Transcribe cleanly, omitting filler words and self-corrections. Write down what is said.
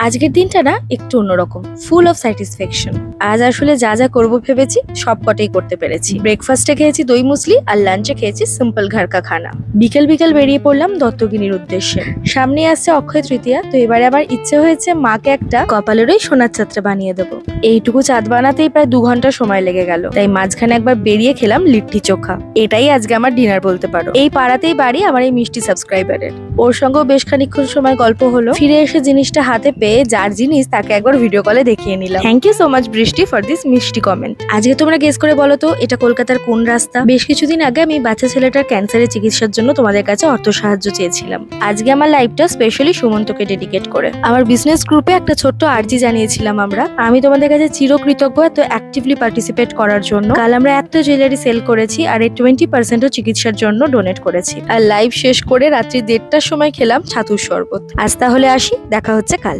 আজকের দিনটা না একটু অন্যরকম, ফুল অফ স্যাটিসফ্যাকশন। আজ আসলে যা যা করবো ভেবেছি সব কটাই করতে পেরেছি। ব্রেকফাস্টে খেয়েছি দই মুসলি আর লাঞ্চে খেয়েছি সিম্পল ঘর কা খানা। বিকেল বিকেল বেরিয়ে পড়লাম দত্তগিরির উদ্দেশ্যে। সামনে আসছে অক্ষয় তৃতীয়া, তো এবারে আমার ইচ্ছে হয়েছে মাকে একটা কপালেরই সোনার চাঁদটা বানিয়ে দেবো। এইটুকু চাঁদ বানাতেই প্রায় 2 ঘন্টা সময় লেগে গেল, তাই মাঝখানে একবার বেরিয়ে খেলাম লিট্টি চোখা। এটাই আজকে আমার ডিনার বলতে পারো। এই পাড়াতেই বাড়ি আমার এই মিষ্টি সাবস্ক্রাইবারের। ওর সঙ্গেও বেশ খানিকক্ষণ সময় গল্প হলো। ফিরে এসে জিনিসটা হাতে পেয়ে যার জিনিস তাকে একবার ভিডিও কলে দেখিয়ে নিলাম। থ্যাংক ইউ সো মাচ বৃষ্টি ফর দিস মিষ্টি কমেন্ট। আজকে তোমরা গেস করে বলো তো এটা কলকাতার কোন রাস্তা? বেশ কিছুদিন আগে আমি বাচ্চা ছেলেটার ক্যান্সারের চিকিৎসার জন্য তোমাদের কাছে অর্থ সাহায্য চেয়েছিলাম। আজকে আমার লাইফটা স্পেশালি সুমন্তকে ডেডিকেট করে আমার বিজনেস গ্রুপে একটা ছোট্ট আর্জি জানিয়েছিলাম আমি তোমাদের কাছে চিরকৃতজ্ঞ এত অ্যাক্টিভলি পার্টিসিপেট করার জন্য। কাল আমরা এত জুয়েলারি সেল করেছি আর এর 20%ও চিকিৎসার জন্য ডোনেট করেছি। আর লাইভ শেষ করে রাত্রি 1:30টার সময় খেলাম ছাতুর শরবত। আজ তাহলে আসি, দেখা হচ্ছে কাল।